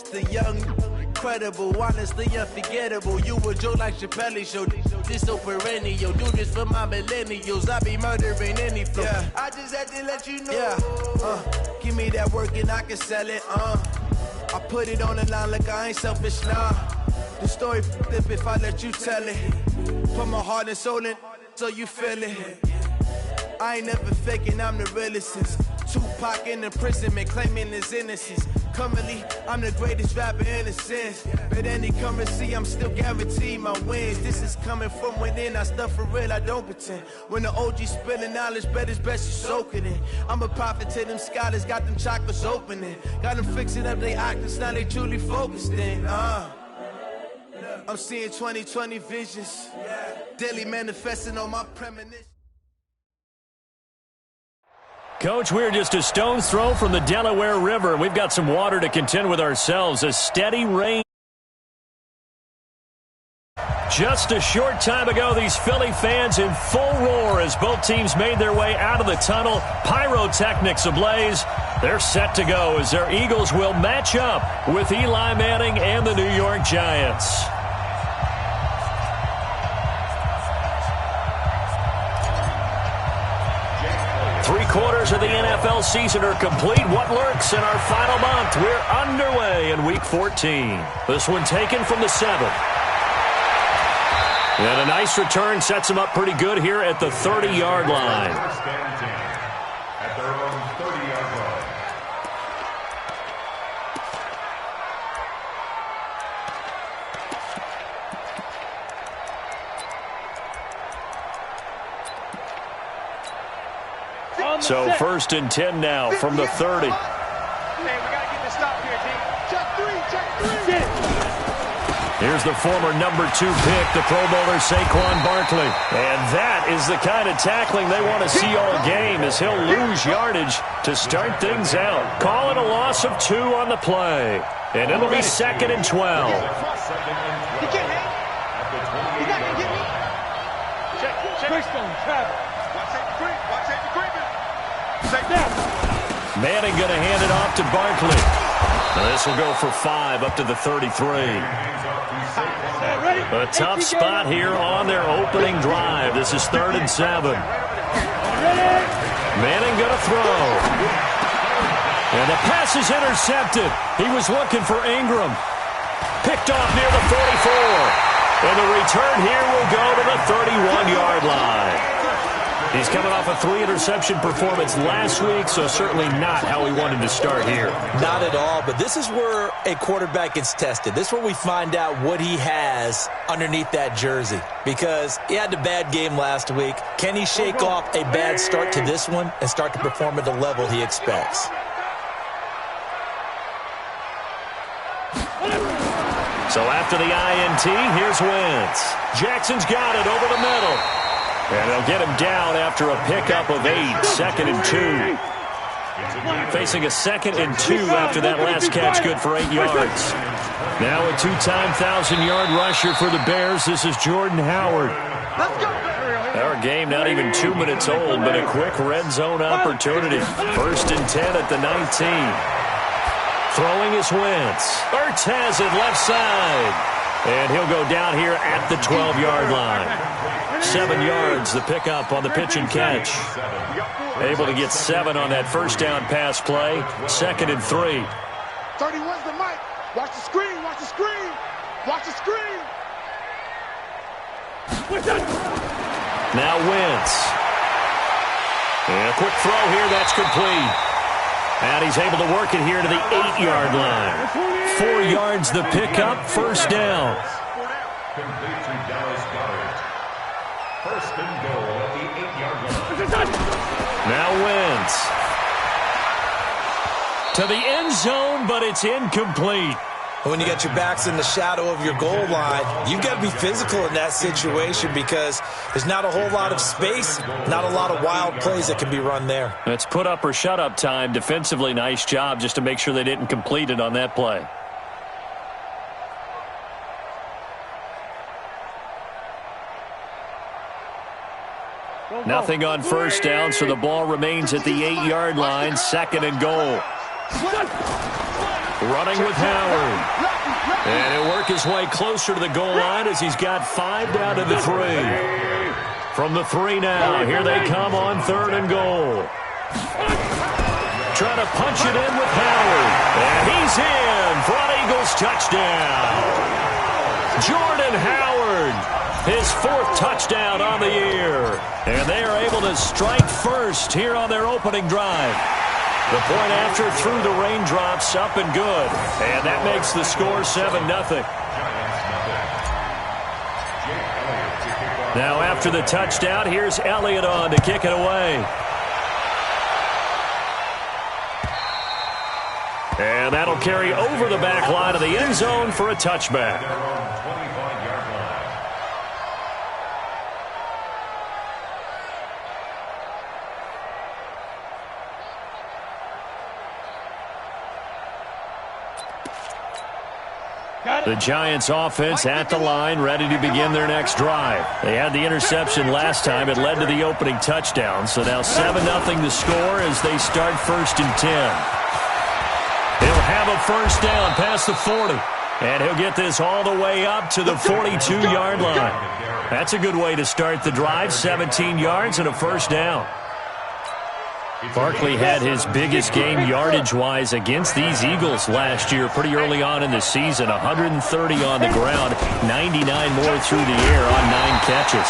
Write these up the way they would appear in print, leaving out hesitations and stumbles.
the young, incredible, honestly unforgettable. You a joke like Chappelle Show. This so perennial. Do this for my millennials. I be murdering any flow. Yeah. I just had to let you know. Yeah. Give me that work and I can sell it. I put it on the line like I ain't selfish, nah. The story flip if I let you tell it. Put my heart and soul in so you feel it. I ain't never faking, I'm the realest since Tupac in imprisonment, claiming his innocence. Currently, I'm the greatest rapper in a sense. But any currency, I'm still guaranteed my wins. This is coming from within, I stuff for real, I don't pretend. When the OG spilling knowledge, bet it's best you soak it in. I'm a prophet to them scholars, got them chakras opening. Got them fixing up their octaves, now they truly focused in. I'm seeing 2020 visions, daily manifesting on my premonition. Coach, we're just a stone's throw from the Delaware River. We've got some water to contend with ourselves. A steady rain. Just a short time ago, these Philly fans in full roar as both teams made their way out of the tunnel. Pyrotechnics ablaze. They're set to go as their Eagles will match up with Eli Manning and the New York Giants. Three-quarters of the NFL season are complete. What lurks in our final month? We're underway in Week 14. This one taken from the 7th. And a nice return sets them up pretty good here at the 30-yard line. At their own 30-yard line. So 1st and 10 now from the 30. Hey, we got to get this stop here, D. Check three. Here's the former number 2 pick, the Pro Bowler Saquon Barkley. And that is the kind of tackling they want to see all game as he'll lose yardage to start things out. Call it a loss of 2 on the play. And it'll be 2nd and 12. He can't hang. He's not going to get me. Check. Quickstone, Travis. Watch safety creeping. Manning going to hand it off to Barkley. Now this will go for 5 up to the 33. A tough spot here on their opening drive. This is 3rd and 7. Manning going to throw. And the pass is intercepted. He was looking for Ingram. Picked off near the 44. And the return here will go to the 31-yard line. He's coming off a 3-interception performance last week, so certainly not how he wanted to start here. Not at all, but this is where a quarterback gets tested. This is where we find out what he has underneath that jersey, because he had a bad game last week. Can he shake off a bad start to this one and start to perform at the level he expects? So after the INT, here's Wentz. Jackson's got it over the middle. And they'll get him down after a pickup of 8, 2nd and 2. Facing a 2nd and 2 after that last catch, good for 8 yards. Now a 2-time 1,000-yard rusher for the Bears. This is Jordan Howard. Our game not even 2 minutes old, but a quick red zone opportunity. 1st and 10 at the 19. Throwing is Wentz. Ertz has it left side. And he'll go down here at the 12-yard line. 7 yards, the pickup on the pitch and catch. Able to get 7 on that first down pass play. 2nd and 3. 31's the mic. Watch the screen. Watch the screen. Watch the screen. Now Wentz. And a quick throw here. That's complete. And he's able to work it here to the 8-yard line. 4 yards the pickup. First down. Complete to Dallas Goedert. 1st and goal at the 8-yard line. Now Wentz. To the end zone, but it's incomplete. When you got your backs in the shadow of your goal line, you've got to be physical in that situation because there's not a whole lot of space, not a lot of wild plays that can be run there. It's put up or shut up time. Defensively, nice job just to make sure they didn't complete it on that play. Nothing on first down, so the ball remains at the 8-yard line. 2nd and goal. running with Howard. And he'll work his way closer to the goal line as he's got 5 down to the 3. From the 3 now, here they come on 3rd and goal. Trying to punch it in with Howard. And he's in for an Eagles touchdown. Jordan Howard, his 4th touchdown on the year. And they are able to strike first here on their opening drive. The point after through the raindrops, up and good. And that makes the score 7-0. Now after the touchdown, here's Elliott on to kick it away. And that'll carry over the back line of the end zone for a touchback. The Giants offense at the line, ready to begin their next drive. They had the interception last time. It led to the opening touchdown. So now 7-0 the score as they start 1st and 10. He'll have a first down past the 40. And he'll get this all the way up to the 42-yard line. That's a good way to start the drive. 17 yards and a first down. Barkley had his biggest game yardage-wise against these Eagles last year pretty early on in the season. 130 on the ground, 99 more through the air on 9 catches.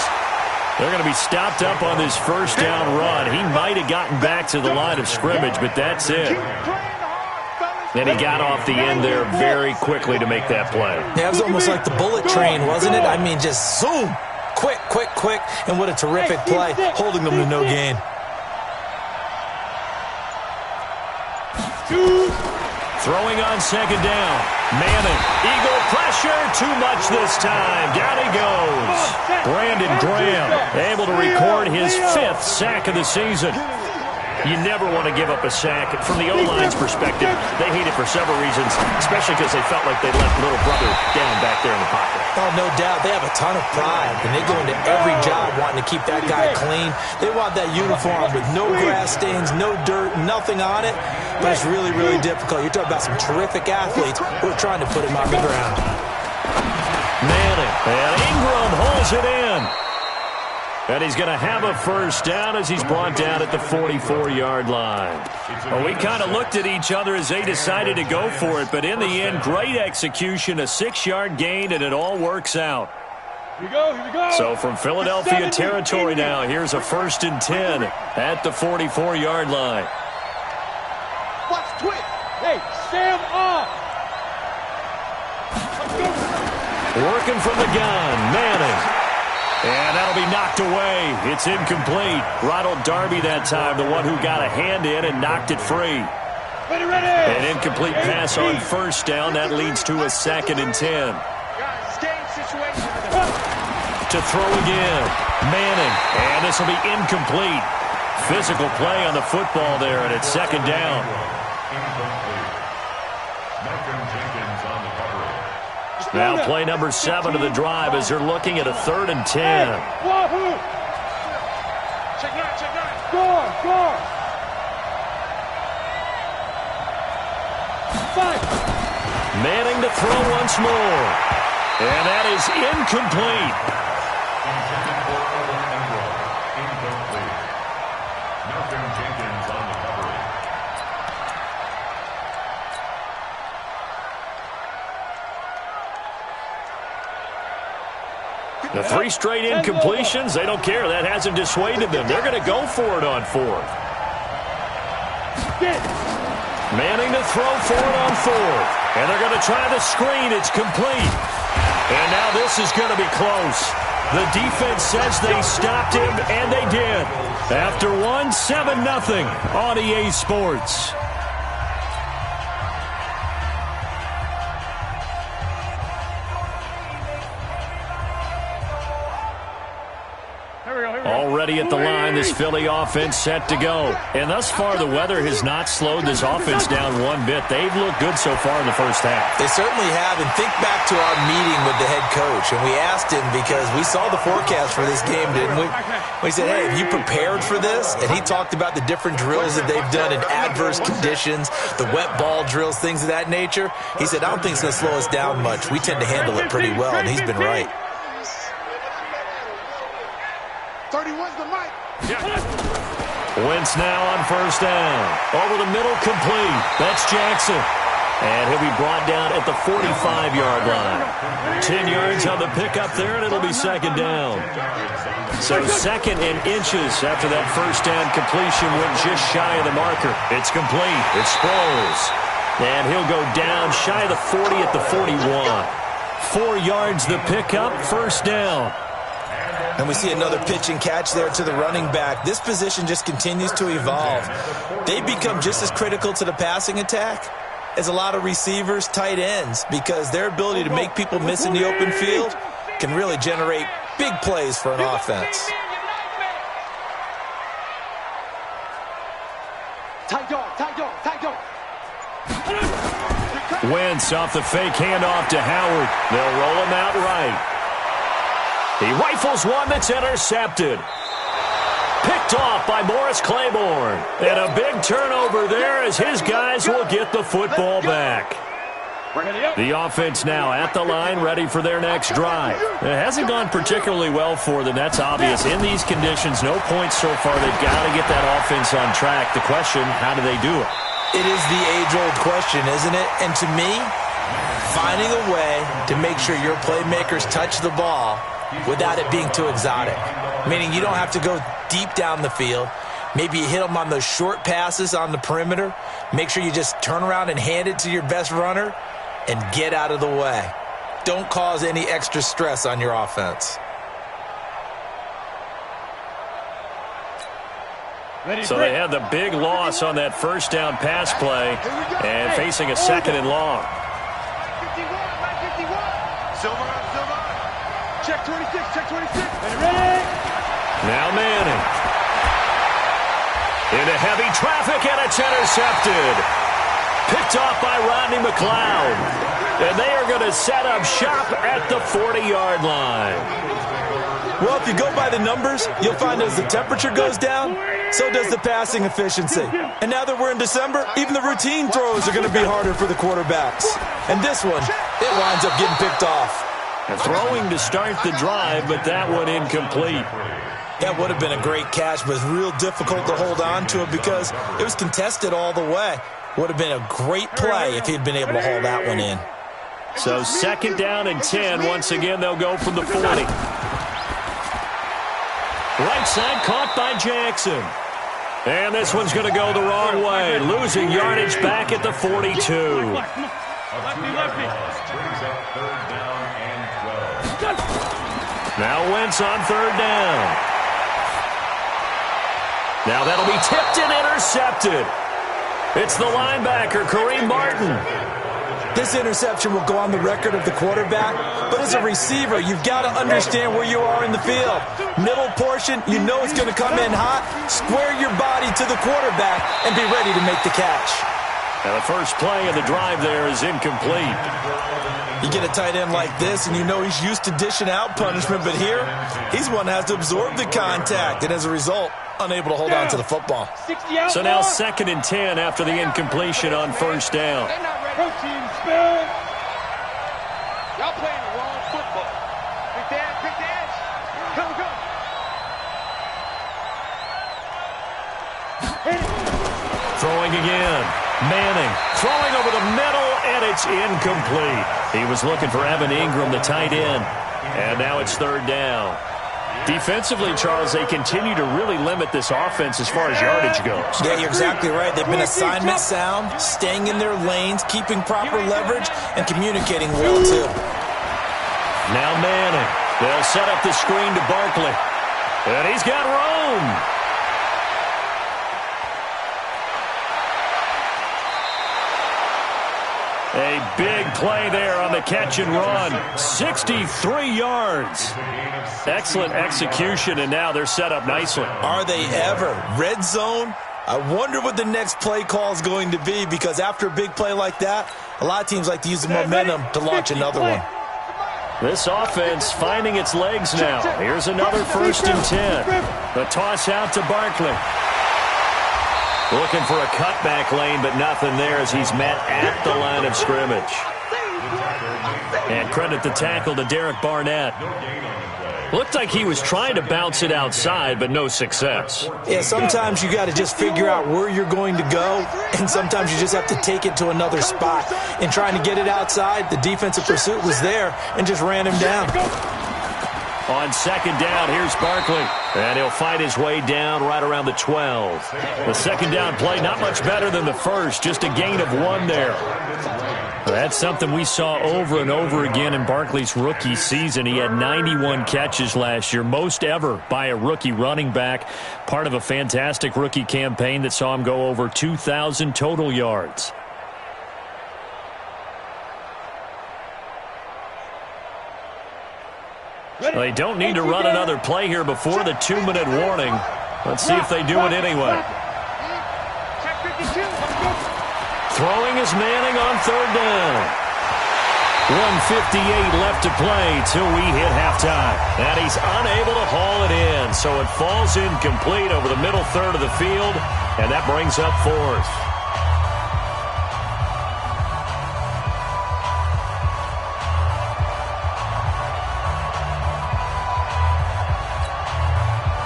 They're going to be stopped up on this first down run. He might have gotten back to the line of scrimmage, but that's it. And he got off the end there very quickly to make that play. Yeah, it was almost like the bullet train, wasn't it? I mean, just zoom. Quick, quick, quick. And what a terrific play, holding them to no gain. Throwing on 2nd down. Manning. Eagle pressure. Too much this time. Down he goes. Brandon Graham able to record his 5th sack of the season. You never want to give up a sack. From the O-line's perspective, they hate it for several reasons, especially because they felt like they left little brother down back there in the pocket. Oh, no doubt. They have a ton of pride, and they go into every job wanting to keep that guy clean. They want that uniform with no grass stains, no dirt, nothing on it, but it's really, really difficult. You're talking about some terrific athletes who are trying to put him on the ground. Manning, and Ingram holds it in. And he's going to have a first down as he's brought down at the 44-yard line. Well, we kind of looked at each other as they decided to go for it, but in the end, great execution, a 6-yard gain, and it all works out. Here we go, here we go. So from Philadelphia territory now, here's a 1st and 10 at the 44-yard line. Watch twitch. Hey, stand off. Working from the gun, Manning. And that'll be knocked away. It's incomplete. Ronald Darby that time, the one who got a hand in and knocked it free. Ready, ready. An incomplete pass on first down. That leads to a 2nd and 10. To throw again. Manning. And this will be incomplete. Physical play on the football there, and it's 2nd down. Now play number 7 of the drive as they're looking at a 3rd and 10. Wahoo! Check that, check that. Score, score. 5. Manning to throw once more. And that is incomplete. The 3 straight incompletions, they don't care. That hasn't dissuaded them. They're going to go for it on 4th. Manning to throw for it on 4th. And they're going to try the screen. It's complete. And now this is going to be close. The defense says they stopped him, and they did. After 7-0 on EA Sports. ready at the line. This Philly offense set to go. And thus far, the weather has not slowed this offense down one bit. They've looked good so far in the first half. They certainly have. And think back to our meeting with the head coach. And we asked him, because we saw the forecast for this game, didn't we? We said, hey, have you prepared for this? And he talked about the different drills that they've done in adverse conditions, the wet ball drills, things of that nature. He said, I don't think it's going to slow us down much. We tend to handle it pretty well, and he's been right. 31's the mic. Wentz now on first down. Over the middle, complete. That's Jackson. And he'll be brought down at the 45-yard line. 10 yards on the pickup there, and it'll be second down. So second and inches after that first down completion went just shy of the marker. It's complete. It's Sproles. And he'll go down shy of the 40 at the 41. 4 yards the pickup, first down. And we see another pitch and catch there to the running back. This position just continues to evolve. They become just as critical to the passing attack as a lot of receivers, tight ends, because their ability to make people miss in the open field can really generate big plays for an offense. Tight dog. Wentz off the fake handoff to Howard. They'll roll him out right. He rifles one that's intercepted. Picked off by Morris Claiborne. And a big turnover there as his guys will get the football back. The offense now at the line, ready for their next drive. It hasn't gone particularly well for them. That's obvious. In these conditions, no points so far. They've got to get that offense on track. The question, how do they do it? It is the age-old question, isn't it? And to me, finding a way to make sure your playmakers touch the ball without it being too exotic. Meaning you don't have to go deep down the field. Maybe you hit them on those short passes on the perimeter. Make sure you just turn around and hand it to your best runner and get out of the way. Don't cause any extra stress on your offense. So they had the big loss on that first down pass play and facing a second and long. 51. Silver. Check 26. Ready? Now Manning. Into heavy traffic, and it's intercepted. Picked off by Rodney McLeod. And they are going to set up shop at the 40-yard line. Well, if you go by the numbers, you'll find as the temperature goes down, so does the passing efficiency. And now that we're in December, even the routine throws are going to be harder for the quarterbacks. And this one, it winds up getting picked off. Throwing to start the drive, but that one incomplete. That would have been a great catch, but it's real difficult to hold on to it because it was contested all the way. Would have been a great play if he'd been able to hold that one in. So second down and 10. Once again, they'll go from the 40. Right side caught by Jackson. And this one's going to go the wrong way. Losing yardage back at the 42. Lefty. Now Wentz on third down. Now that'll be tipped and intercepted. It's the linebacker, Kareem Martin. This interception will go on the record of the quarterback, but as a receiver, you've got to understand where you are in the field. Middle portion, you know it's going to come in hot. Square your body to the quarterback and be ready to make the catch. And the first play of the drive there is incomplete. You get a tight end like this, and you know he's used to dishing out punishment, but here, he's one that has to absorb the contact, and as a result, unable to hold on to the football. So now second and 10 after the incompletion on first down. Protein spill. Y'all playing the wrong football. Big dance. Go. Throwing again. Manning throwing over the middle, and it's incomplete. He was looking for Evan Ingram, the tight end, and now it's third down. Defensively, Charles, they continue to really limit this offense as far as yardage goes. Yeah, you're exactly right. They've been assignment sound, staying in their lanes, keeping proper leverage, and communicating well, too. Now Manning. They'll set up the screen to Barkley. And he's got room. A big play there on the catch and run. 63 yards. Excellent execution, and now they're set up nicely. Are they ever? Red zone? I wonder what the next play call is going to be, because after a big play like that, a lot of teams like to use the momentum to launch another one. This offense finding its legs now. Here's another 1st and 10. The toss out to Barkley. Looking for a cutback lane, but nothing there as he's met at the line of scrimmage. And credit the tackle to Derek Barnett. Looked like he was trying to bounce it outside, but no success. Yeah, sometimes you got to just figure out where you're going to go, and sometimes you just have to take it to another spot. In trying to get it outside, the defensive pursuit was there and just ran him down. On 2nd down, here's Barkley. And he'll fight his way down right around the 12. The 2nd down play, not much better than the first, just a gain of 1 there. That's something we saw over and over again in Barkley's rookie season. He had 91 catches last year, most ever by a rookie running back. Part of a fantastic rookie campaign that saw him go over 2,000 total yards. They don't need to run another play here before the 2-minute warning. Let's see if they do it anyway. Throwing is Manning on 3rd down. 1:58 left to play till we hit halftime. And he's unable to haul it in, so it falls incomplete over the middle third of the field, and that brings up 4th.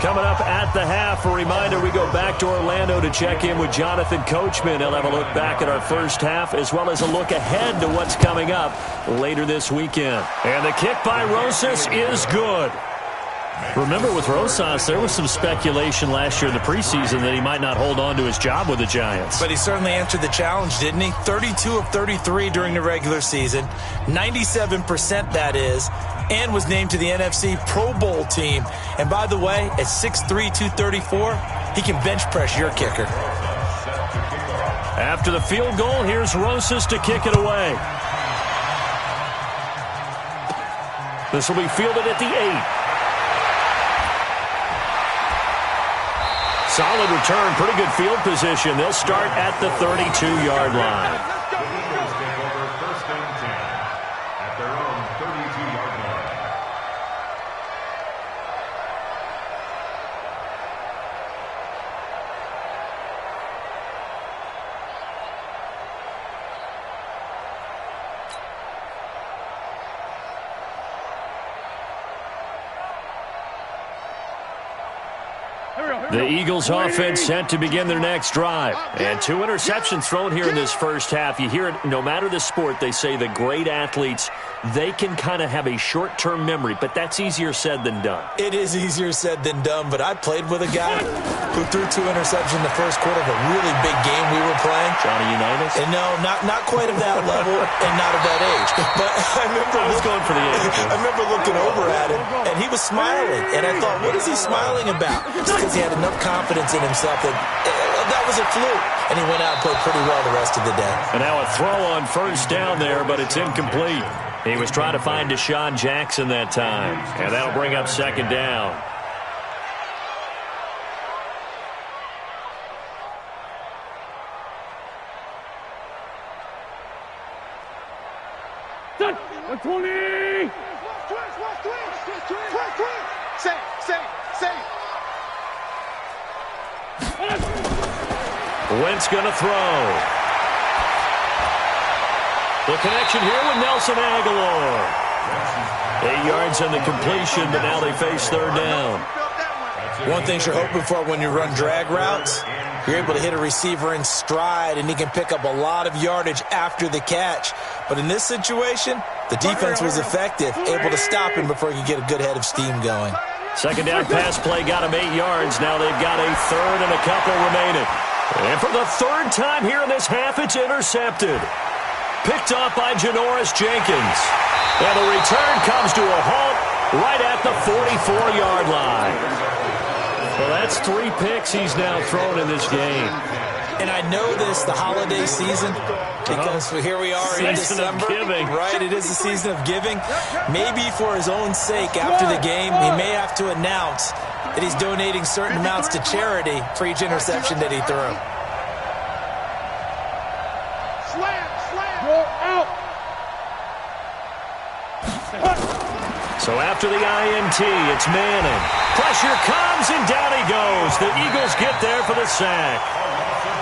Coming up at the half, a reminder, we go back to Orlando to check in with Jonathan Coachman. He'll have a look back at our first half as well as a look ahead to what's coming up later this weekend. And the kick by Rosas is good. Remember, with Rosas, there was some speculation last year in the preseason that he might not hold on to his job with the Giants. But he certainly answered the challenge, didn't he? 32 of 33 during the regular season, 97% that is, and was named to the NFC Pro Bowl team. And by the way, at 6'3", 234, he can bench press your kicker. After the field goal, here's Rosas to kick it away. This will be fielded at the 8. Solid return, pretty good field position. They'll start at the 32-yard line. Eagles take over 1st and 10 at their own 32-yard line. The Eagles offense set to begin their next drive. And 2 interceptions thrown here in this first half. You hear it, no matter the sport, they say the great athletes, they can kind of have a short-term memory, but that's easier said than done. It is easier said than done, but I played with a guy who threw 2 interceptions in the first quarter of a really big game we were playing. Johnny Unitas? And no, not quite of that level and not of that age. But I was going for the age. I remember looking over at him, and he was smiling. And I thought, what is he smiling about? Just because he had enough confidence in himself that was a fluke. And he went out and played pretty well the rest of the day. And now a throw on 1st down there, but it's incomplete. He was trying to find Deshaun Jackson that time. And that'll bring up 2nd down. Done. 120. Wentz going to throw. The connection here with Nelson Aguilar. 8 yards on the completion, but now they face 3rd down. One thing you're hoping for when you run drag routes, you're able to hit a receiver in stride, and he can pick up a lot of yardage after the catch. But in this situation, the defense was effective, able to stop him before he could get a good head of steam going. 2nd down pass play got him 8 yards. Now they've got a 3rd and a couple remaining. And for the 3rd time here in this half, it's intercepted. Picked off by Janoris Jenkins. And the return comes to a halt right at the 44-yard line. Well, that's 3 picks he's now thrown in this game. And I know this, the holiday season, because here we are in December. Right, it is the season of giving. Maybe for his own sake, after the game, he may have to announce that he's donating certain amounts to charity for each interception that he threw. So after the INT, it's Manning. Pressure comes, and down he goes. The Eagles get there for the sack.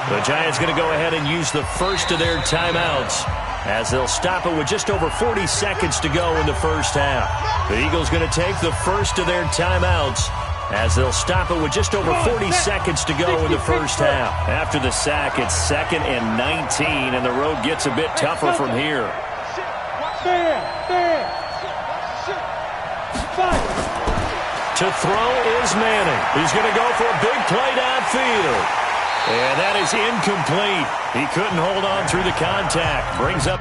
The Giants going to go ahead and use the first of their timeouts as they'll stop it with just over 40 seconds to go in the first half. The Eagles going to take the first of their timeouts as they'll stop it with just over 40 seconds to go in the first half. After the sack, it's 2nd and 19, and the road gets a bit tougher from here. To throw is Manning. He's going to go for a big play downfield. And that is incomplete. He couldn't hold on through the contact. Brings up.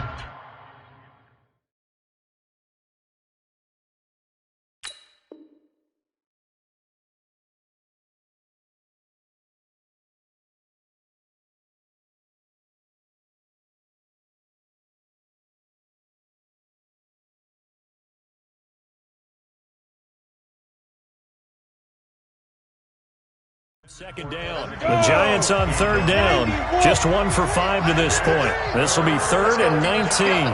Second down. The Giants on 3rd down. Just 1 for 5 to this point. This will be 3rd and 19. 36.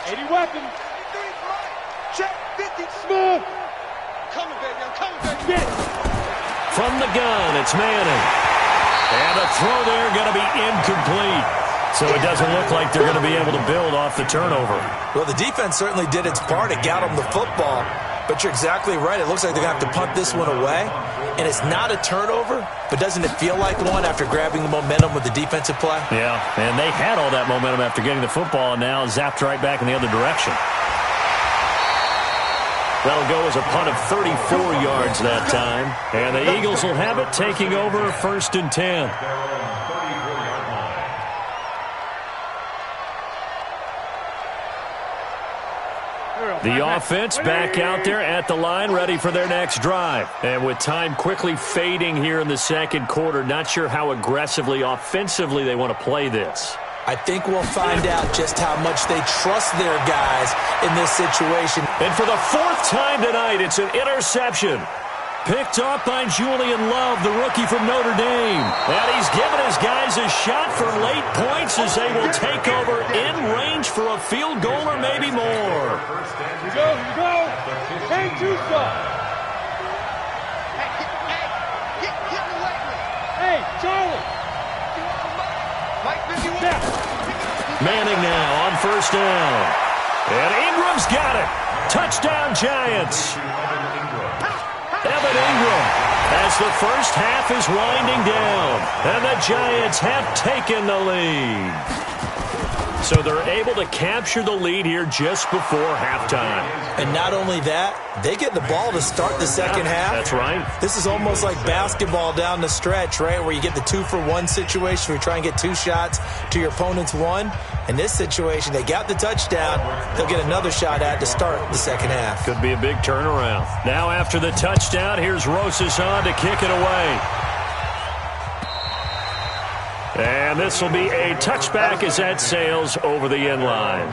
80 weapon. Check 50. Smooth. Coming, baby. I'm coming, baby. From the gun, it's Manning. And a throw there going to be incomplete. So it doesn't look like they're going to be able to build off the turnover. Well, the defense certainly did its part. It got them the football. But you're exactly right. It looks like they're going to have to punt this one away. And it's not a turnover, but doesn't it feel like one after grabbing the momentum with the defensive play? Yeah, and they had all that momentum after getting the football, and now zapped right back in the other direction. That'll go as a punt of 34 yards that time. And the Eagles will have it, taking over 1st and 10. The offense back out there at the line, ready for their next drive. And with time quickly fading here in the second quarter, not sure how aggressively, offensively they want to play this. I think we'll find out just how much they trust their guys in this situation. And for the 4th time tonight, it's an interception. Picked off by Julian Love, the rookie from Notre Dame. And he's given his guys a shot for late points as they will take over in range for a field goal or maybe more. Here we go. Hey, Tusa. Hey, Charlie. Manning now on 1st down. And Ingram's got it. Touchdown, Giants. Evan Ingram as the first half is winding down. And the Giants have taken the lead. So they're able to capture the lead here just before halftime. And not only that, they get the ball to start the second half. That's right. This is almost like basketball down the stretch, right, where you get the 2-for-1 situation where you try and get 2 shots to your opponent's 1. In this situation, they got the touchdown. They'll get another shot at to start the second half. Could be a big turnaround. Now after the touchdown, here's Rosas on to kick it away. And this will be a touchback as that sails over the end line.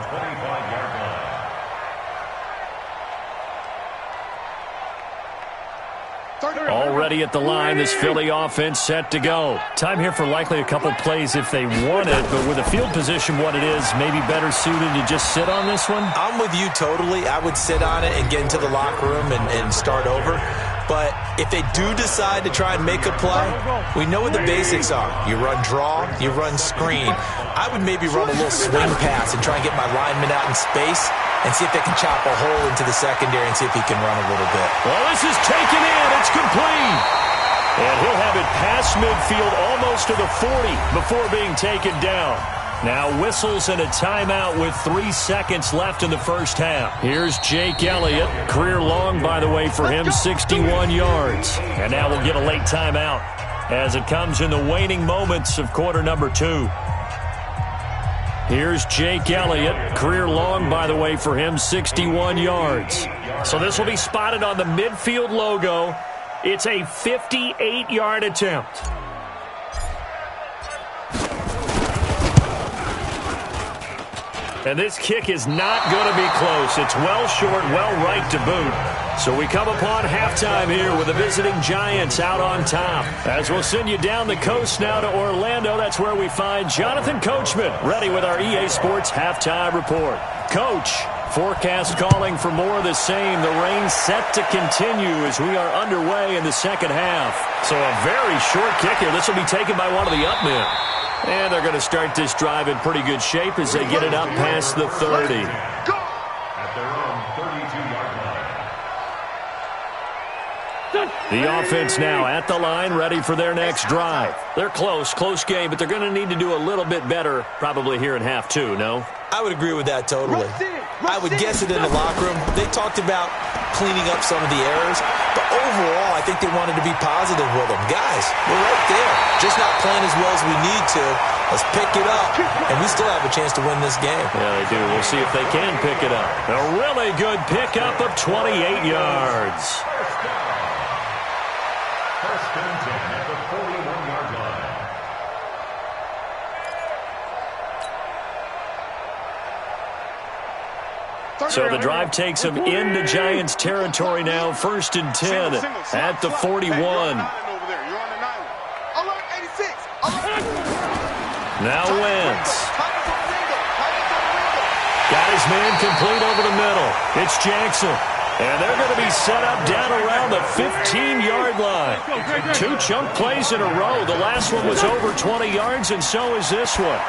Already at the line, this Philly offense set to go. Time here for likely a couple plays if they want it, but with the field position what it is, maybe better suited to just sit on this one? I'm with you totally. I would sit on it and get into the locker room and start over. But if they do decide to try and make a play, we know what the basics are. You run draw, you run screen. I would maybe run a little swing pass and try and get my lineman out in space and see if they can chop a hole into the secondary and see if he can run a little bit. Well, this is taken in. It's complete. And he'll have it past midfield almost to the 40 before being taken down. Now whistles and a timeout with 3 seconds left in the first half. Here's Jake Elliott. Career long, by the way, for him, 61 yards. And now we'll get a late timeout as it comes in the waning moments of quarter number 2. Here's Jake Elliott. Career long, by the way, for him, 61 yards. So this will be spotted on the midfield logo. It's a 58-yard attempt. And this kick is not going to be close. It's well short, well right to boot. So we come upon halftime here with the visiting Giants out on top. As we'll send you down the coast now to Orlando, that's where we find Jonathan Coachman ready with our EA Sports halftime report. Coach, forecast calling for more of the same. The rain set to continue as we are underway in the second half. So a very short kick here. This will be taken by one of the up men. And they're going to start this drive in pretty good shape as they get it up past the 30. At their own 32-yard line. The offense now at the line, ready for their next drive. They're close game, but they're going to need to do a little bit better probably here in half two, no? I would agree with that totally. I would guess it in the locker room. They talked about cleaning up some of the errors, but overall, I think they wanted to be positive with them. Guys, we're right there. Just not playing as well as we need to. Let's pick it up, and we still have a chance to win this game. Yeah, they do. We'll see if they can pick it up. A really good pickup of 28 yards. First and 10 at the 41-yard line. So the drive takes them into Giants territory now. First and 10 at the 41. Now Wentz. Got his man complete over the middle. It's Jackson. And they're going to be set up down around the 15-yard line. Two chunk plays in a row. The last one was over 20 yards, and so is this one.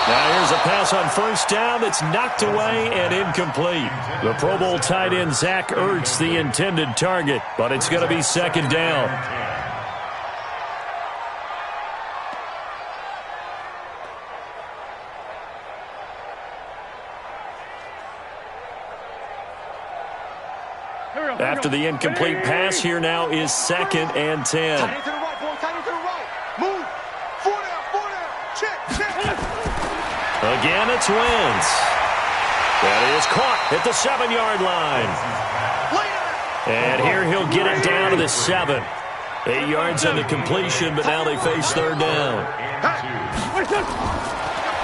Now here's a pass on first down that's knocked away and incomplete. The Pro Bowl tight end Zach Ertz, the intended target, but it's going to be second down. After the incomplete pass, here now is second and 10. Again, it's Wentz. That is caught at the 7-yard line. And here he'll get it down to the 7. 8 yards on the completion, but now they face third down.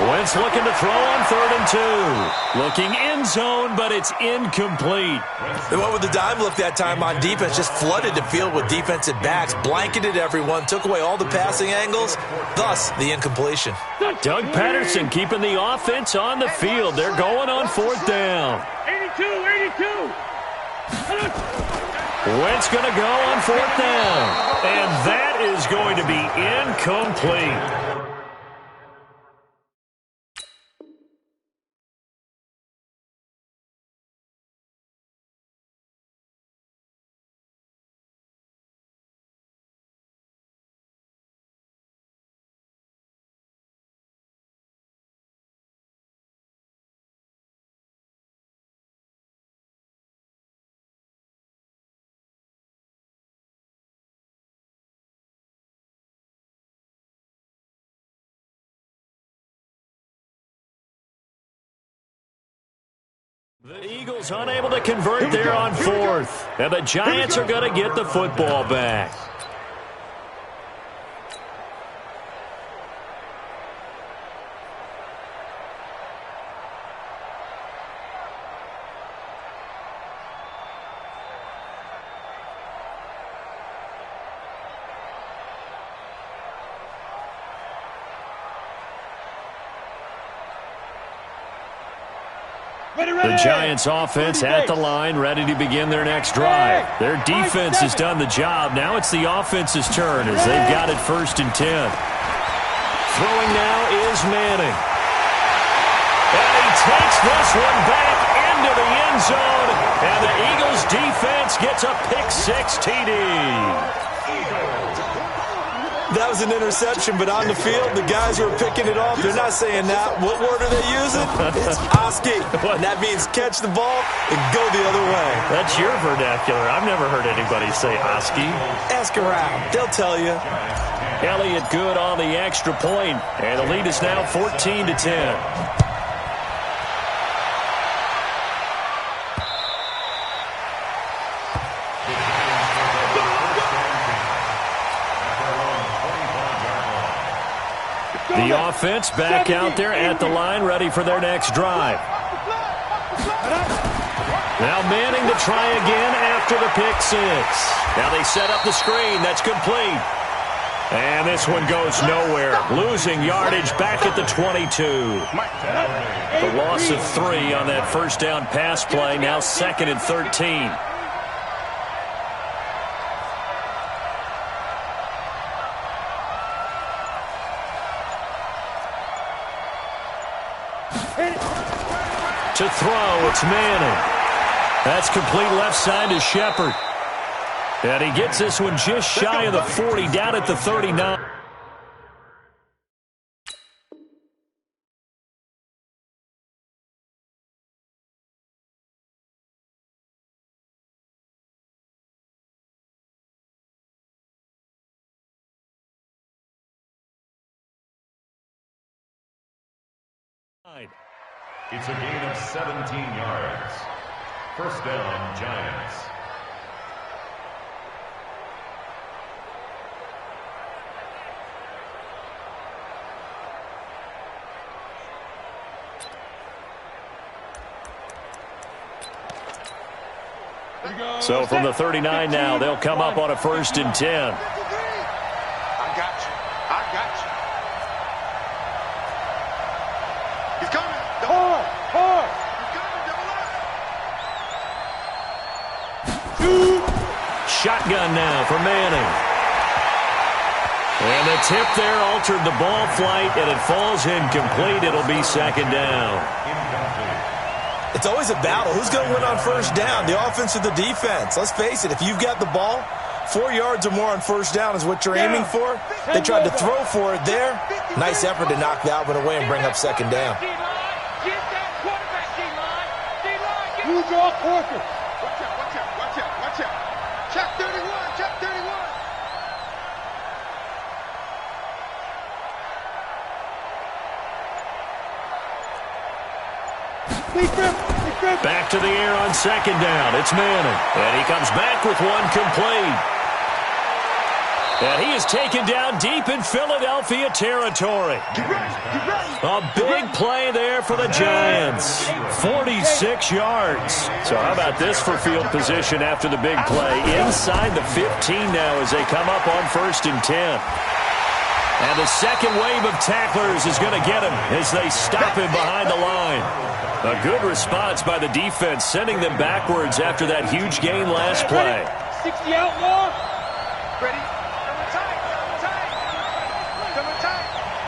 Wentz looking to throw on third and 2. Looking end zone, but it's incomplete. They went with the dime look that time on defense, just flooded the field with defensive backs, blanketed everyone, took away all the passing angles, thus the incompletion. Doug Patterson keeping the offense on the field. They're going on fourth down. 82. Wentz going to go on fourth down. And that is going to be incomplete. The Eagles unable to convert there on fourth. And the Giants are going to get the football back. The Giants offense at the line, ready to begin their next drive. Their defense has done the job. Now it's the offense's turn as they've got it first and 10. Throwing now is Manning. And he takes this one back into the end zone. And the Eagles defense gets a pick-6 TD. That was an interception, but on the field, the guys who are picking it off, they're not saying that. What word are they using? It's Oski. And that means catch the ball and go the other way. That's your vernacular. I've never heard anybody say Oski. Ask around. They'll tell you. Elliott good on the extra point, and the lead is now 14-10. The offense back out there at the line, ready for their next drive. Now Manning to try again after the pick six. Now they set up the screen. That's complete. And this one goes nowhere. Losing yardage back at the 22. The loss of 3 on that first down pass play. Now 2nd and 13. To throw, it's Manning. That's complete left side to Shepard. And he gets this one just shy of the 40, down at the 39. It's a gain of 17 yards. First down, Giants. So from the 39 now, they'll come up on a 1st and 10. I got you. I got you. He's coming. Hard. He's coming. Double up. Shotgun now for Manning. And the tip there altered the ball flight, and it falls incomplete. It'll be 2nd down. It's always a battle. Who's going to win on 1st down, the offense or the defense? Let's face it, if you've got the ball, 4 yards or more on 1st down is what you're aiming for. They tried to throw for it there. Nice effort to knock that one away and bring up 2nd down. Who's your quarter? Watch out. Check 31. Back to the air on 2nd down. It's Manning. And he comes back with one complete. And he is taken down deep in Philadelphia territory. A big play there for the Giants. 46 yards. So how about this for field position after the big play? Inside the 15 now as they come up on 1st and 10. And the second wave of tacklers is going to get him as they stop him behind the line. A good response by the defense, sending them backwards after that huge gain last play. 60 out more. Ready?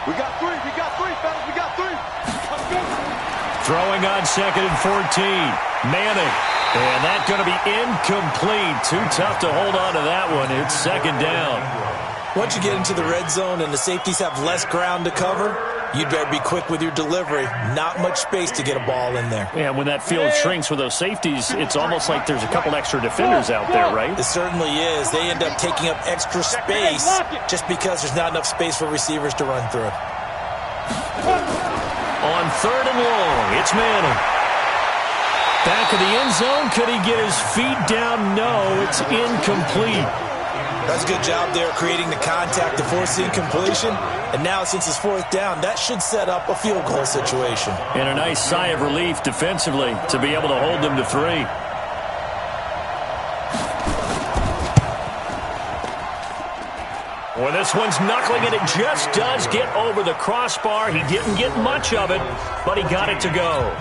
We got three, fellas. We got 3. Let's go. Throwing on 2nd and 14. Manning. And that's going to be incomplete. Too tough to hold on to that one. It's 2nd down. Once you get into the red zone and the safeties have less ground to cover, you'd better be quick with your delivery. Not much space to get a ball in there. Yeah, when that field shrinks with those safeties, it's almost like there's a couple extra defenders out there, right? It certainly is. They end up taking up extra space just because there's not enough space for receivers to run through. On 3rd and long, it's Manning. Back of the end zone. Could he get his feet down? No, it's incomplete. That's a good job there creating the contact to force the incompletion. And now, since it's 4th down, that should set up a field goal situation. And a nice sigh of relief defensively to be able to hold them to 3. Well, this one's knuckling it. It just does get over the crossbar. He didn't get much of it, but he got it to go.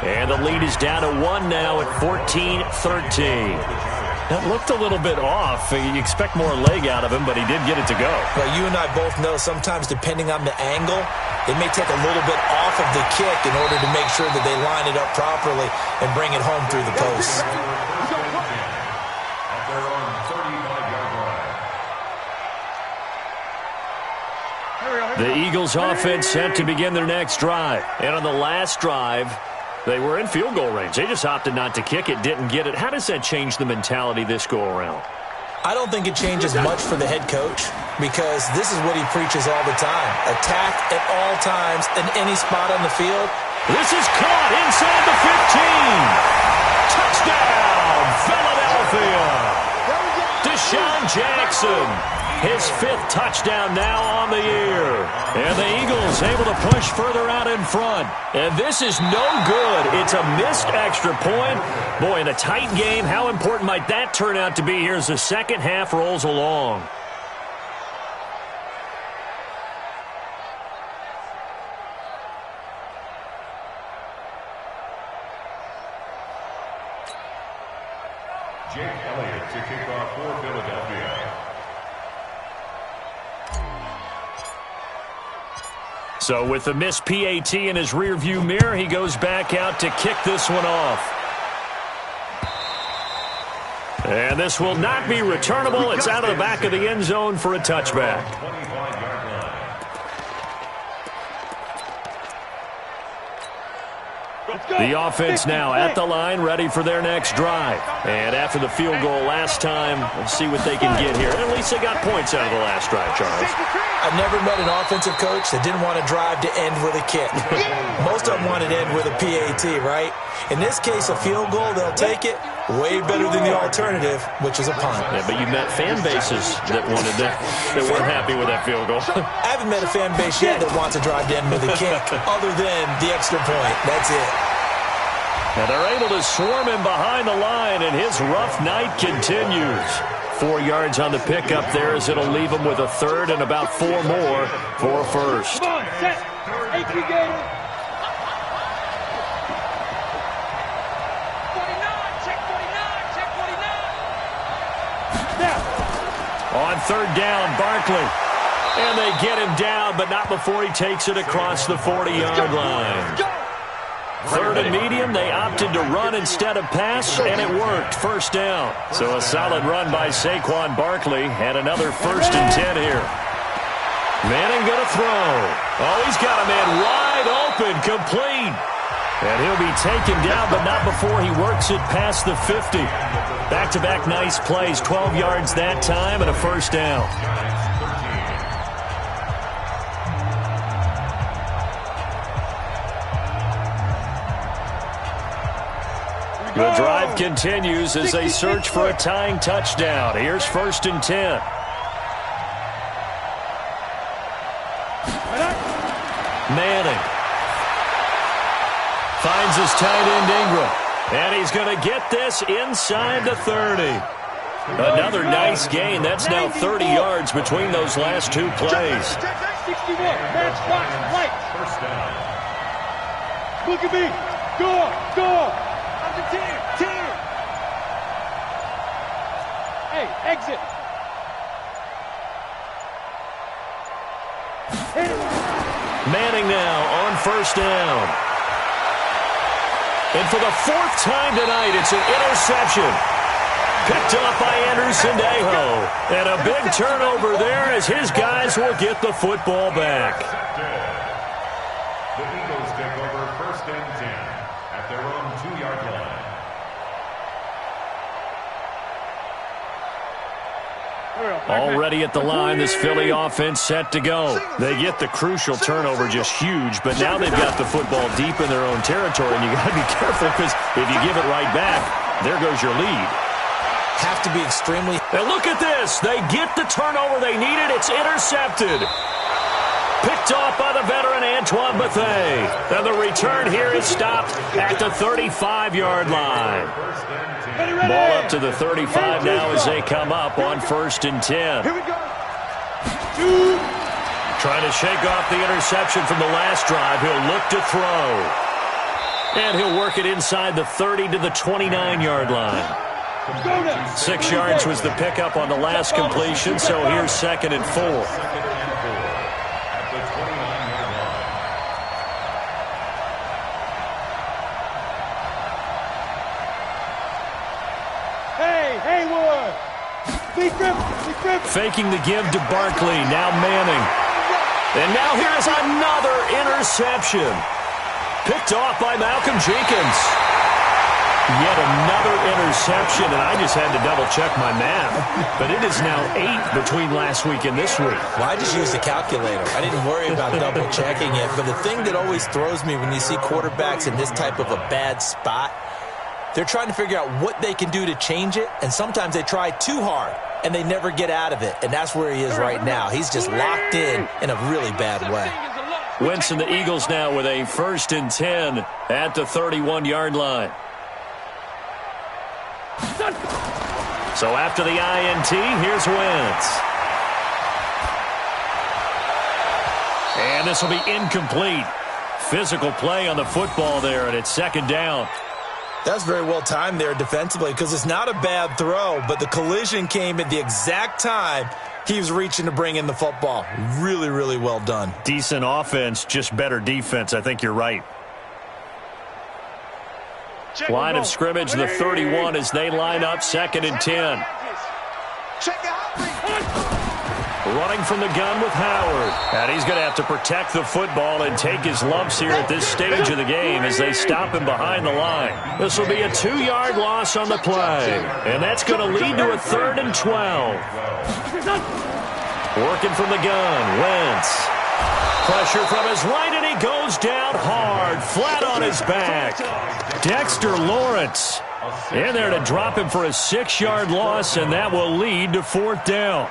And the lead is down to 1 now at 14-13. That looked a little bit off. You expect more leg out of him, but he did get it to go. Well, you and I both know sometimes depending on the angle, they may take a little bit off of the kick in order to make sure that they line it up properly and bring it home through the posts. The Eagles offense set to begin their next drive. And on the last drive, they were in field goal range. They just opted not to kick it, didn't get it. How does that change the mentality this go around? I don't think it changes much for the head coach because this is what he preaches all the time. Attack at all times in any spot on the field. This is caught inside the 15. Touchdown, Philadelphia. Deshaun Jackson, his 5th touchdown now on the year. And the Eagles able to push further out in front. And this is no good. It's a missed extra point. Boy, in a tight game, how important might that turn out to be here as the second half rolls along? Jake Elliott to kick off for Philadelphia. So with the missed PAT in his rearview mirror, he goes back out to kick this one off. And this will not be returnable. It's out of the back of the end zone for a touchback. 25-yard line. The offense now at the line, ready for their next drive. And after the field goal last time, we'll see what they can get here. At least they got points out of the last drive, Charles. I've never met an offensive coach that didn't want to drive to end with a kick. Most of them wanted to end with a PAT, right? In this case, a field goal, they'll take it. Way better than the alternative, which is a punt. Yeah, but you've met fan bases that wanted that weren't happy with that field goal. I haven't met a fan base yet that wants to drive to end with a kick, other than the extra point. That's it. And they're able to swarm him behind the line, and his rough night continues. 4 yards on the pickup there as it'll leave him with a third and about 4 more for a first. Come on, set. Hey, Gator. 49, check 49, check 49. Now. On third down, Barkley. And they get him down, but not before he takes it across the 40-yard line. Third and medium, they opted to run instead of pass, and it worked. First down. So a solid run by Saquon Barkley, and another 1st and 10 here. Manning going to throw. Oh, he's got a man wide open, complete. And he'll be taken down, but not before he works it past the 50. Back-to-back nice plays, 12 yards that time, and a first down. The drive continues as they search for a tying touchdown. Here's 1st and 10. Manning finds his tight end Ingram. And he's going to get this inside the 30. Another nice gain. That's now 30 yards between those last 2 plays. 61, match clock, light. First down. Look at me. Go. I'm the team. Hey, exit. Manning now on first down. And for the 4th time tonight, it's an interception. Picked up by Anderson Dejo. And a big turnover there as his guys will get the football back. The Eagles take over 1st and 10 at their own 2-yard line. Already at the line, this Philly offense set to go. They get the crucial turnover, just huge, but now they've got the football deep in their own territory, and you got to be careful because if you give it right back, there goes your lead. Have to be extremely... And look at this. They get the turnover they needed. It's intercepted. Picked off by the veteran Antoine Bethea. And the return here is stopped at the 35-yard line. Ball up to the 35 now as they come up on 1st and 10. Here we go. Trying to shake off the interception from the last drive. He'll look to throw. And he'll work it inside the 30 to the 29-yard line. 6 yards was the pickup on the last completion, so here's 2nd and 4. At the 29-yard line. Hey, Haywood. Big grip. Faking the give to Barkley, now Manning. And now here's another interception. Picked off by Malcolm Jenkins. Yet another interception, and I just had to double-check my math. But it is now 8 between last week and this week. Well, I just used a calculator. I didn't worry about double-checking it. But the thing that always throws me when you see quarterbacks in this type of a bad spot, they're trying to figure out what they can do to change it, and sometimes they try too hard, and they never get out of it. And that's where he is right now. He's just locked in a really bad way. Wentz and the Eagles now with a 1st and 10 at the 31-yard line. So after the INT, here's Wentz. And this will be incomplete. Physical play on the football there, and it's 2nd down. That's very well timed there defensively because it's not a bad throw, but the collision came at the exact time he was reaching to bring in the football. Really, really well done. Decent offense, just better defense. I think you're right. Line of scrimmage, the 31 as they line up 2nd and 10. Running from the gun with Howard. And he's going to have to protect the football and take his lumps here at this stage of the game as they stop him behind the line. This will be a 2-yard loss on the play. And that's going to lead to a 3rd and 12. Working from the gun, Wentz. Pressure from his right, and he goes down hard, flat on his back. Dexter Lawrence in there to drop him for a 6-yard loss, and that will lead to 4th down.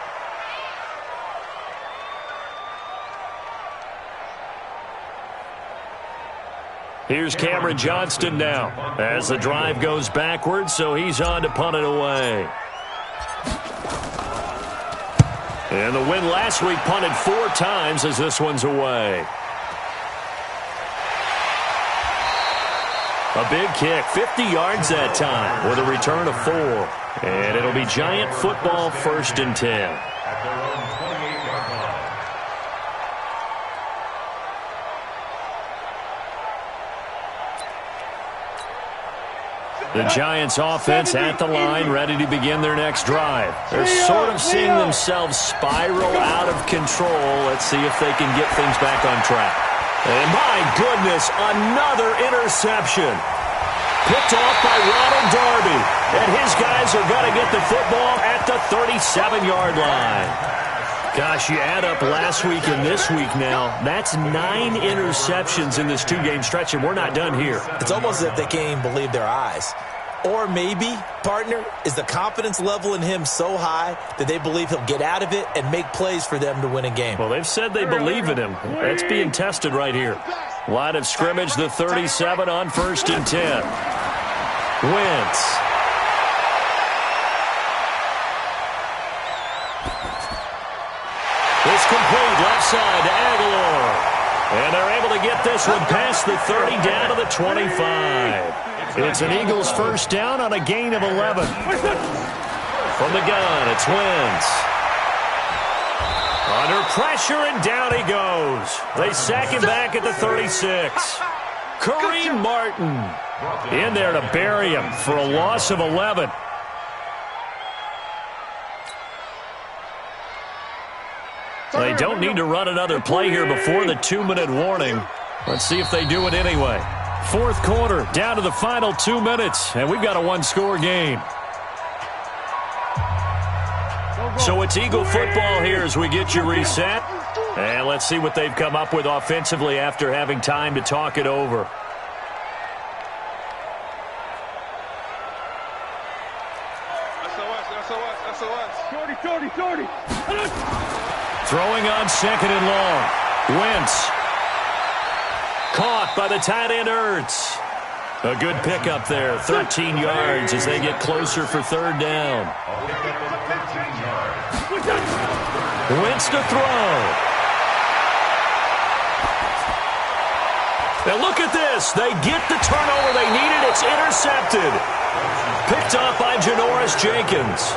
Here's Cameron Johnston now as the drive goes backwards, so he's on to punt it away. And the win last week punted 4 times as this one's away. A big kick, 50 yards that time with a return of 4. And it'll be Giant football 1st and 10. At their own 28-yard line. The Giants offense at the line, ready to begin their next drive. They're sort of seeing themselves spiral out of control. Let's see if they can get things back on track. And my goodness, another interception. Picked off by Ronald Darby. And his guys are going to get the football at the 37-yard line. Gosh, you add up last week and this week now, that's 9 interceptions in this 2-game stretch, and we're not done here. It's almost as if they can't even believe their eyes. Or maybe, partner, is the confidence level in him so high that they believe he'll get out of it and make plays for them to win a game. Well, they've said they believe in him. That's being tested right here. Line of scrimmage, the 37 on 1st and 10. Wentz. It's complete, left side to Aguilar. And they're able to get this one past the 30 down to the 25. It's an Eagles 1st down on a gain of 11. From the gun, it's Wentz. Under pressure, and down he goes. They sack him back at the 36. Kareem Martin in there to bury him for a loss of 11. They don't need to run another play here before the 2-minute warning. Let's see if they do it anyway. 4th quarter, down to the final 2 minutes, and we've got a 1-score game. So it's Eagle football here as we get you reset. And let's see what they've come up with offensively after having time to talk it over. Throwing on 2nd and long. Wentz. Caught by the tight end Ertz. A good pickup there. 13 yards as they get closer for 3rd down. Wentz to throw. Now look at this. They get the turnover they needed. It's intercepted. Picked off by Janoris Jenkins.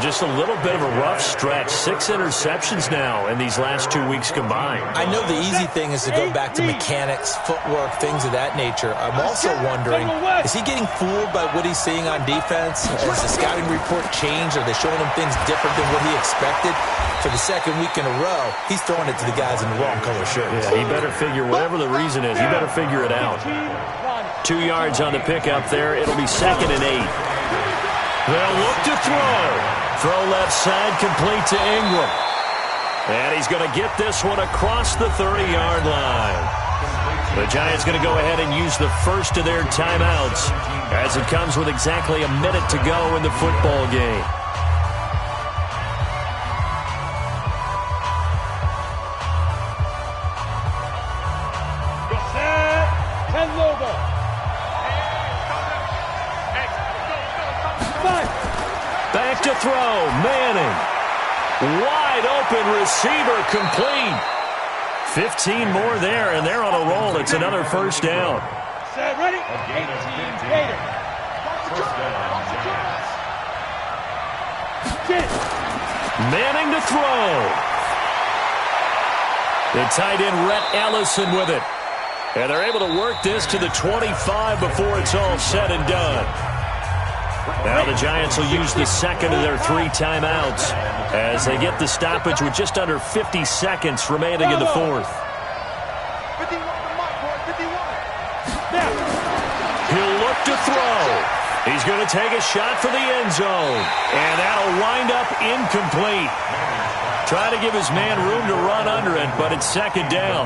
Just a little bit of a rough stretch. 6 interceptions now in these last 2 weeks combined. I know the easy thing is to go back to mechanics, footwork, things of that nature. I'm also wondering, is he getting fooled by what he's seeing on defense? Has the scouting report changed? Are they showing him things different than what he expected? For the 2nd week in a row, he's throwing it to the guys in the wrong color shirts. Yeah, he better figure, whatever the reason is, he better figure it out. 2 yards on the pickup there. It'll be 2nd and 8. They'll look to throw. Throw left side, complete to Ingram. And he's going to get this one across the 30-yard line. The Giants going to go ahead and use the first of their timeouts as it comes with exactly a minute to go in the football game. Back to throw. Manning. Wide open receiver, complete. 15 more there, and they're on a roll. It's another first down. Set, ready? 18, Gator. Manning to throw. The tight end, Rhett Ellison, with it. And they're able to work this to the 25 before it's all said and done. Now the Giants will use the second of their 3 timeouts as they get the stoppage with just under 50 seconds remaining in the fourth. He'll look to throw. He's going to take a shot for the end zone. And that'll wind up incomplete. Try to give his man room to run under it, but it's 2nd down.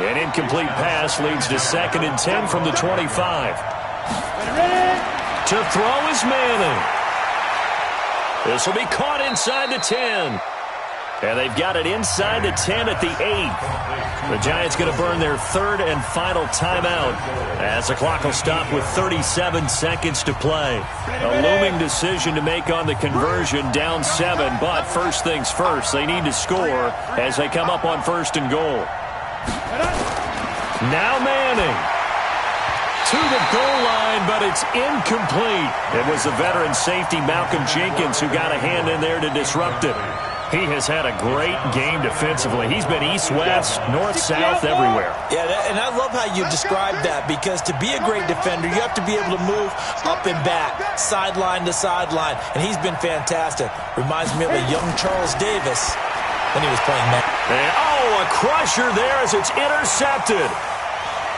An incomplete pass leads to 2nd and 10 from the 25. To throw is Manning. This will be caught inside the 10. And they've got it inside the 10 at the 8. The Giants going to burn their 3rd and final timeout as the clock will stop with 37 seconds to play. A looming decision to make on the conversion, down 7. But first things first, they need to score as they come up on 1st and goal. Now Manning. To the goal line, but it's incomplete. It was the veteran safety Malcolm Jenkins who got a hand in there to disrupt it. He has had a great game defensively. He's been east-west, north-south, everywhere. Yeah, and I love how you described that, because to be a great defender, you have to be able to move up and back, sideline to sideline, and he's been fantastic. Reminds me of a young Charles Davis when he was playing man. And, a crusher there as it's intercepted.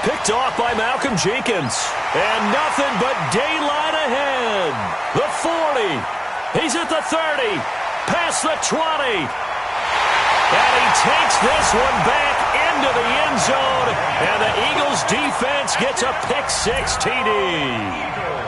Picked off by Malcolm Jenkins. And nothing but daylight ahead. The 40. He's at the 30. Past the 20. And he takes this one back into the end zone. And the Eagles defense gets a pick-6 TD.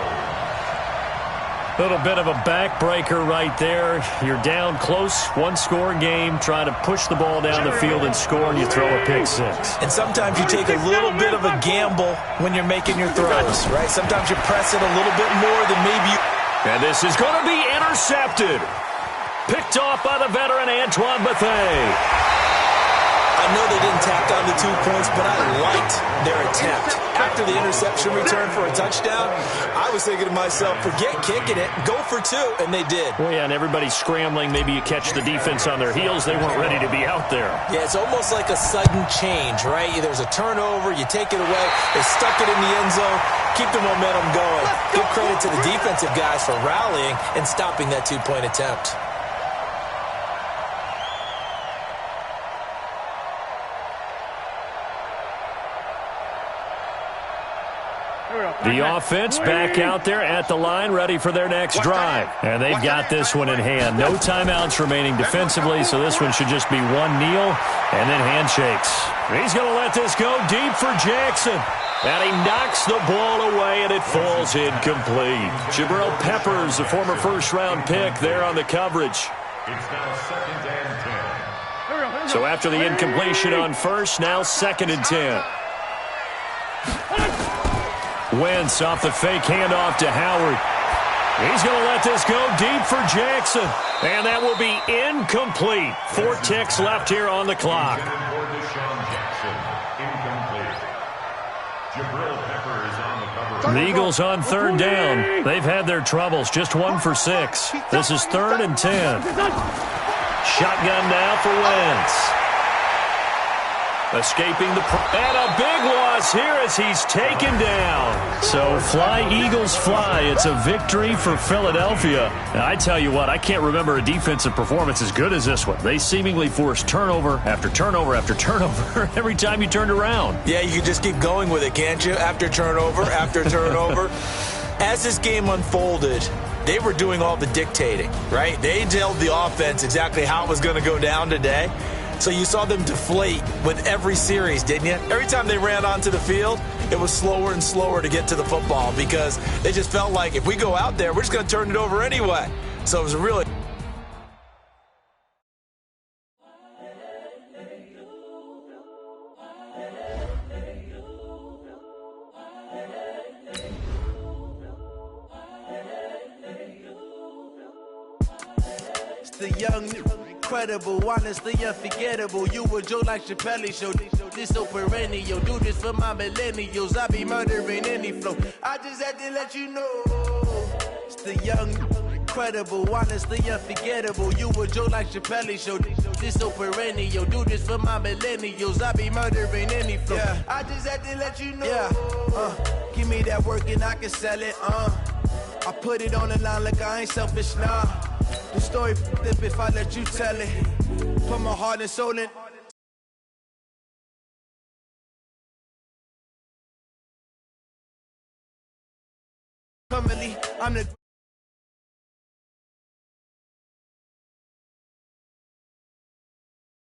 Little bit of a backbreaker right there. You're down close, 1-score game, trying to push the ball down the field and score, and you throw a pick-6. And sometimes you take a little bit of a gamble when you're making your throws, right? Sometimes you press it a little bit more than maybe you... And this is going to be intercepted. Picked off by the veteran Antoine Bethea. I know they didn't tack on the 2 points, but I liked their attempt. After the interception return for a touchdown, I was thinking to myself, forget kicking it, go for 2, and they did. Well, yeah, and everybody's scrambling. Maybe you catch the defense on their heels. They weren't ready to be out there. Yeah, it's almost like a sudden change, right? There's a turnover, you take it away, they stuck it in the end zone, keep the momentum going. Give credit to the defensive guys for rallying and stopping that 2-point attempt. The offense back out there at the line, ready for their next drive. And they've got this one in hand. No timeouts remaining defensively, so this one should just be one kneel and then handshakes. He's going to let this go deep for Jackson. And he knocks the ball away, and it falls incomplete. Jabril Peppers, a former first-round pick, there on the coverage. It's now 2nd and 10. So after the incompletion on first, now 2nd and 10. Wentz off the fake handoff to Howard. He's going to let this go deep for Jackson. And that will be incomplete. 4 ticks left here on the clock. The Eagles on 3rd down. They've had their troubles. Just 1 for 6. This is 3rd and 10. Shotgun now for Wentz. Escaping the... And a big loss here as he's taken down. So fly, Eagles, fly. It's a victory for Philadelphia. And I tell you what, I can't remember a defensive performance as good as this one. They seemingly forced turnover after turnover after turnover every time you turned around. Yeah, you can just keep going with it, can't you? After turnover, after turnover. As this game unfolded, they were doing all the dictating, right? They told the offense exactly how it was going to go down today. So you saw them deflate with every series, didn't you? Every time they ran onto the field, it was slower and slower to get to the football because they just felt like if we go out there, we're just going to turn it over anyway. So it was really... The young, incredible, honestly unforgettable. You a joke like Chappelle show. This so perennial. Do this for my millennials. I be murdering any flow. I just had to let you know. It's the young, incredible, honestly unforgettable. You a joke like Chappelle show. This so perennial. Do this for my millennials. I be murdering any flow. Yeah. I just had to let you know. Yeah. Give me that work and I can sell it. I put it on the line like I ain't selfish, nah. The story flip if I let you tell it. Put my heart and soul in. Currently, I'm the